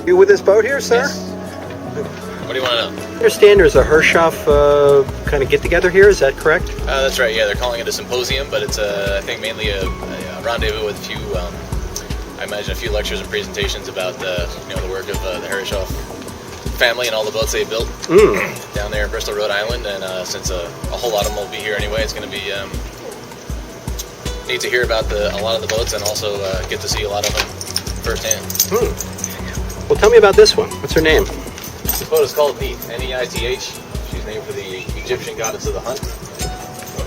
You with this boat here, sir? Yes. What do you want to know? I understand there's a Herreshoff kind of get-together here, is that correct? That's right, yeah, they're calling it a symposium, but it's, I think, mainly a rendezvous with a few, I imagine, a few lectures and presentations about the work of the Herreshoff family and all the boats they built down there in Bristol, Rhode Island. And since a whole lot of them will be here anyway, it's going to be neat to hear about a lot of the boats and also get to see a lot of them firsthand. Well, tell me about this one. What's her name? This boat is called Neith, Neith. She's named for the Egyptian goddess of the hunt.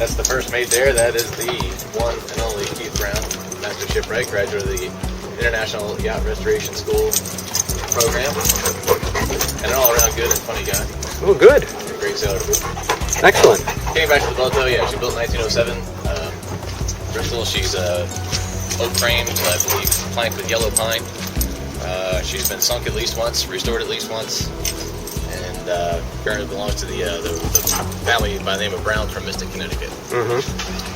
That's the first mate there. That is the one and only Keith Brown, master shipwright, graduate of the International Yacht Restoration School program, and an all-around good and funny guy. Oh, good. A great sailor. Excellent. Getting back to the boat, though, yeah, she built in 1907. Bristol. She's oak framed, I believe, planked with yellow pine. She's been sunk at least once, restored at least once, and currently belongs to the family by the name of Brown from Mystic, Connecticut.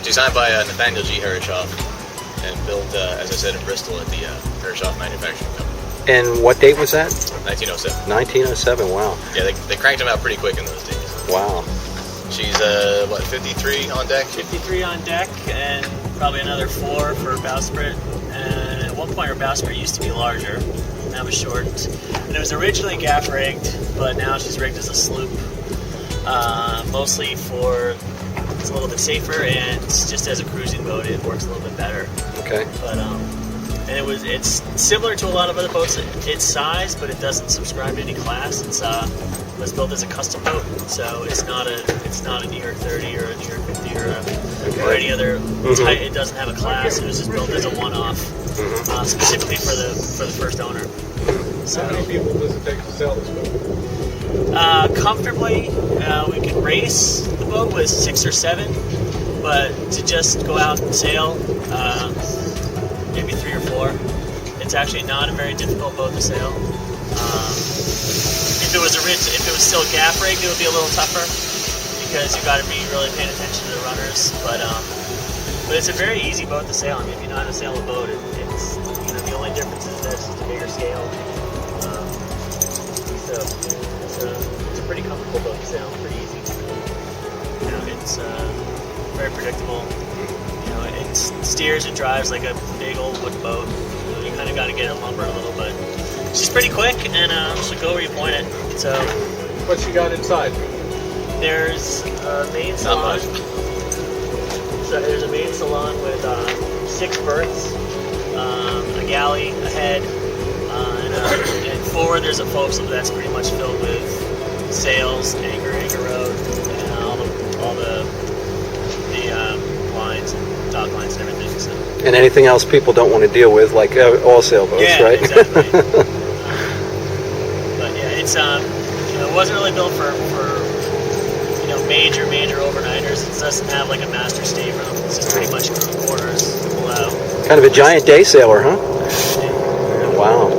She's signed by Nathaniel G. Herreshoff and built, as I said, in Bristol at the Herreshoff Manufacturing Company. And what date was that? 1907. 1907, wow. Yeah, they cranked them out pretty quick in those days. Wow. She's, 53 on deck? 53 on deck, and probably another 4 for bowsprit. And at one point, her bowsprit used to be larger. Now it's shortened. And it was originally gaff rigged, but now she's rigged as a sloop. Mostly for, it's a little bit safer, and just as a cruising boat, it works a little bit better. Okay. But, and it's similar to a lot of other boats. Its size, but it doesn't subscribe to any class. It was built as a custom boat, so it's not a New York 30 or a New York 50 or any other type. It doesn't have a class. It was just built as a one-off, specifically for the first owner. So, how many people does it take to sail this boat? Comfortably, we can race the boat with 6 or 7, but to just go out and sail, maybe 3 or 4. It's actually not a very difficult boat to sail. If it was still gaff rigged, it would be a little tougher because you got to be really paying attention to the runners. But it's a very easy boat to sail. I mean, if you know how to sail a boat, it's the only difference is that it's just a bigger scale. So it's a pretty comfortable boat to sail. Pretty easy. It's very predictable. It steers and drives like a big old wood boat. You kind of got to get it lumbered a little bit. She's pretty quick, and she'll go where you point it. So, What you got inside? there's a main salon. So there's a main salon with 6 berths, a galley, a head, and forward there's a forecastle that's pretty much filled with sails, anchor rode, and all the lines and dock lines and everything. So. And anything else people don't want to deal with, like all sailboats, right? Exactly. But yeah, it's it wasn't really built for major overnighters. It doesn't have like a master stateroom. It's just pretty much crew quarters. Kind of a giant day sailor, huh? Yeah. Wow.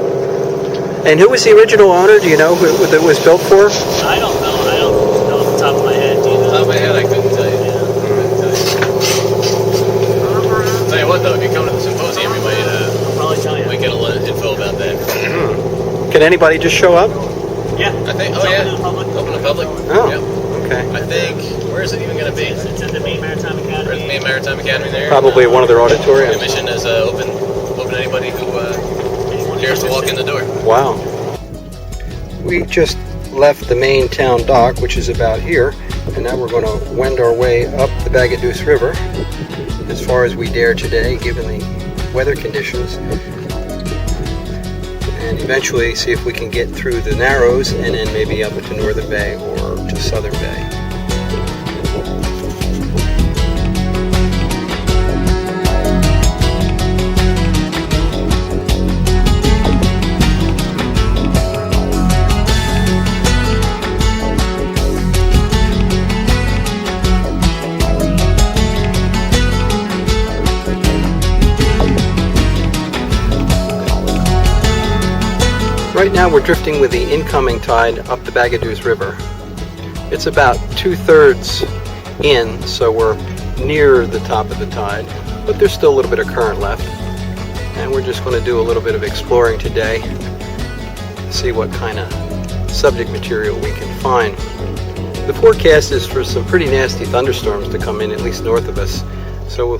And who was the original owner? Do you know who it was built for? I don't know. I don't know off the top of my head. Do you know? Off the top of my head, I couldn't tell you. Tell you what, though, if you come to the symposium, we might I'll probably tell you. get a lot of info about that. Can anybody just show up? Yeah. I think. It's Oh yeah. open to the public. Open to public. Oh, Yep. okay. I think. Where is it even going to be? It's at the Maine Maritime Right at Academy. the Maine Maritime Academy there. Probably one of their The auditoriums. admission is open to anybody who cares to walk in the door. Wow. We just left the main town dock, which is about here, and now we're going to wend our way up the Bagaduce River as far as we dare today, given the weather conditions, and eventually see if we can get through the Narrows and then maybe up into Northern Bay or to Southern Bay. Right now we're drifting with the incoming tide up the Bagaduce River. It's about 2/3 in, so we're near the top of the tide, but there's still a little bit of current left. And we're just going to do a little bit of exploring today. see what kind of subject material we can find. The forecast is for some pretty nasty thunderstorms to come in, at least north of us. So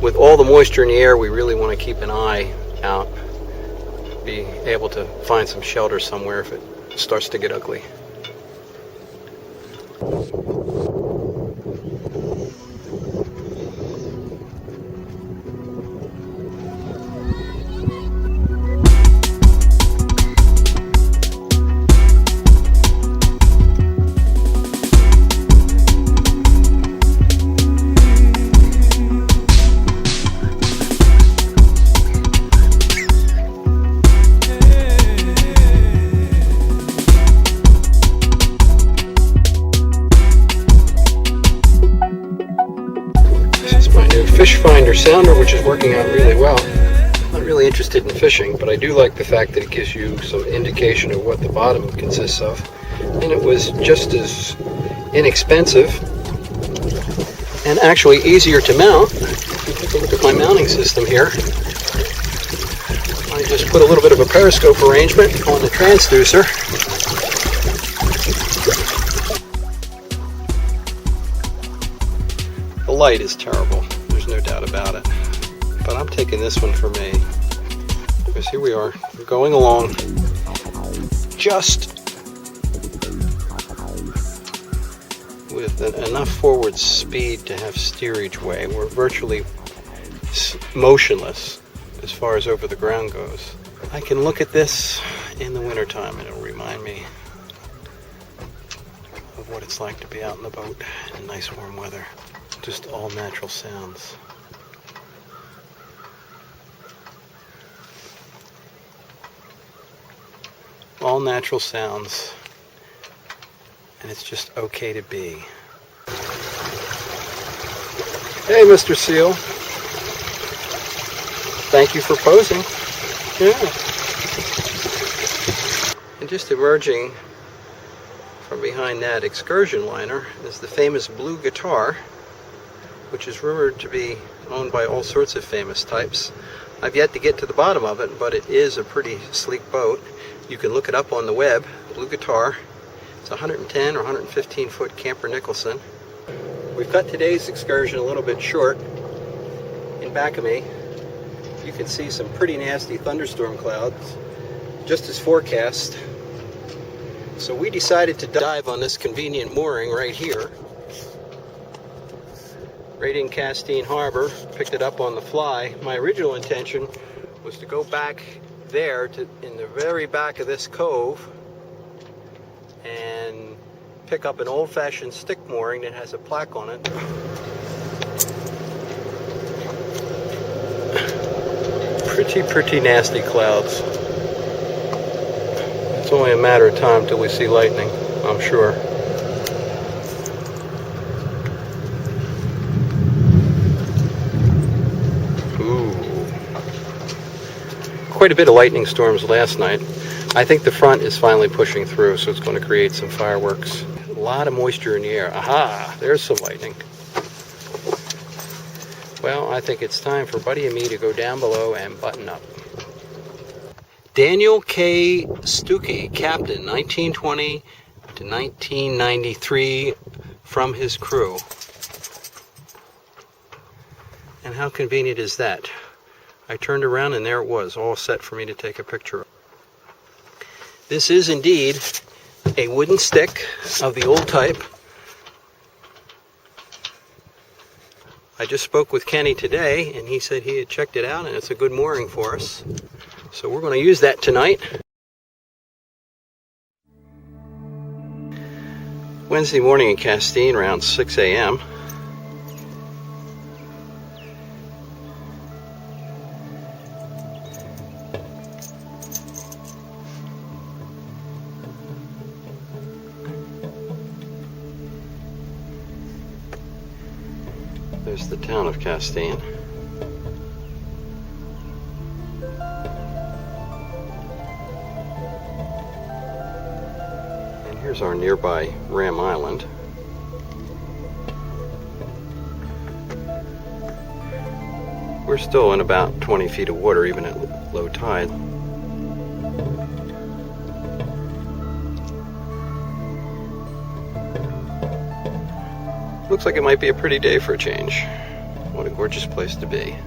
with all the moisture in the air, we really want to keep an eye out, be able to find some shelter somewhere if it starts to get ugly. Fish finder sounder, which is working out really well. I'm not really interested in fishing, but I do like the fact that it gives you some indication of what the bottom consists of. And it was just as inexpensive and actually easier to mount. Take a look at my mounting system here. I just put a little bit of a periscope arrangement on the transducer. The light is terrible. No doubt about it, but I'm taking this one for me, because here we are, we're going along just with enough forward speed to have steerage way. We're virtually motionless as far as over the ground goes. I can look at this in the wintertime and it'll remind me of what it's like to be out in the boat in nice warm weather. Just all natural sounds. All natural sounds. And it's just okay to be. Hey, Mr. Seal. Thank you for posing. Yeah. And just emerging from behind that excursion liner is the famous Blue Guitar, which is rumored to be owned by all sorts of famous types. I've yet to get to the bottom of it, but it is a pretty sleek boat. You can look it up on the web, Blue Guitar. It's a 110 or 115 foot Camper Nicholson. We've cut today's excursion a little bit short. In back of me, you can see some pretty nasty thunderstorm clouds, just as forecast. So we decided to dive on this convenient mooring right here. Right in Castine Harbor, picked it up on the fly. My original intention was to go back there to in the very back of this cove and pick up an old-fashioned stick mooring that has a plaque on it. Pretty nasty clouds. It's only a matter of time till we see lightning, I'm sure. Quite a bit of lightning storms last night. I think the front is finally pushing through, so it's going to create some fireworks. A lot of moisture in the air. Aha! There's some lightning. Well, I think it's time for Buddy and me to go down below and button up. Daniel K. Stuckey, captain, 1920 to 1993, from his crew. And how convenient is that? I turned around and there it was, all set for me to take a picture of. This is indeed a wooden stick of the old type. I just spoke with Kenny today and he said he had checked it out and it's a good mooring for us. So we're going to use that tonight. Wednesday morning in Castine around 6 a.m. There's the town of Castine. And here's our nearby Ram Island. We're still in about 20 feet of water even at low tide. Looks like it might be a pretty day for a change. What a gorgeous place to be.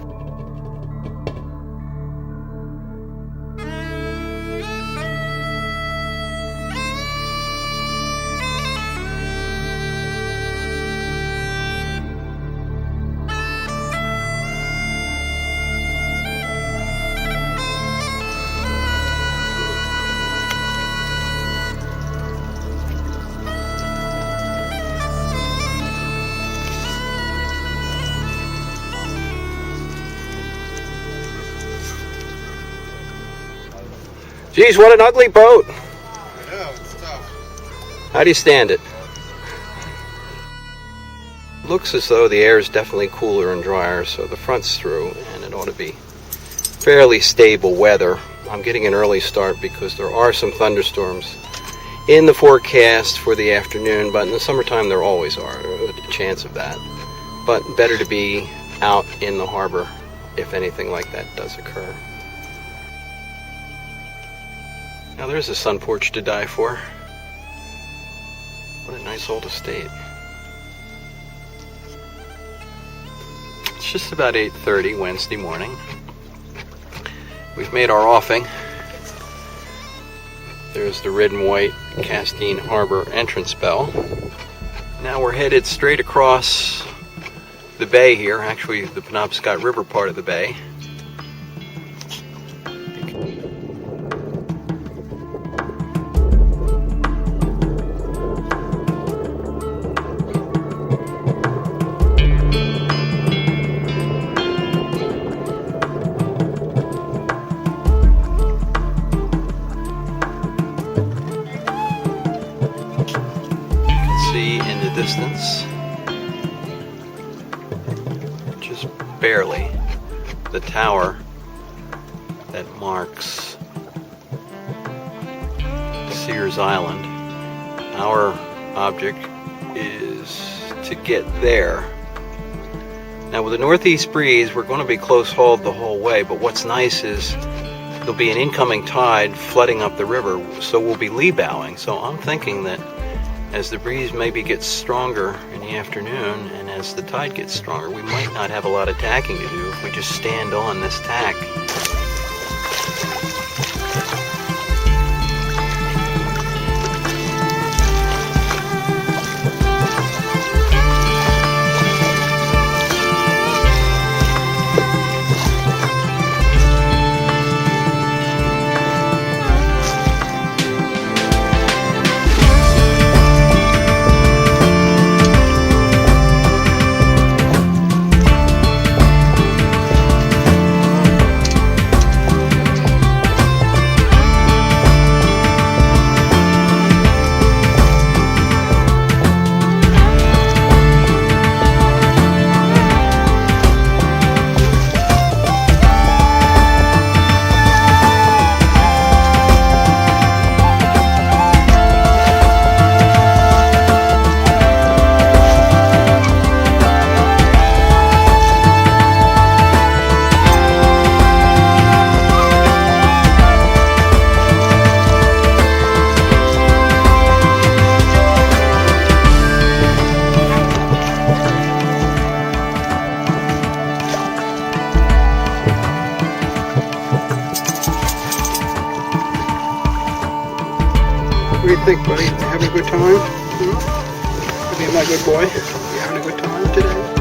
Geez, what an ugly boat. I know, it's tough. How do you stand it? Looks as though the air is definitely cooler and drier, so the front's through, and it ought to be fairly stable weather. I'm getting an early start because there are some thunderstorms in the forecast for the afternoon, but in the summertime there always are a chance of that. But better to be out in the harbor if anything like that does occur. Now there's a sun porch to die for. What a nice old estate. It's just about 8:30 Wednesday morning. We've made our offing. There's the red and white Castine Harbor entrance bell. Now we're headed straight across the bay here, actually the Penobscot River part of the bay. In the distance, just barely, the tower that marks Sears Island. Our object is to get there. Now with the northeast breeze, we're going to be close hauled the whole way, but what's nice is there'll be an incoming tide flooding up the river, so we'll be lee bowing. So I'm thinking that as the breeze maybe gets stronger in the afternoon and as the tide gets stronger, we might not have a lot of tacking to do if we just stand on this tack. What do you think, buddy? You having a good time? Being my good boy? You having a good time today?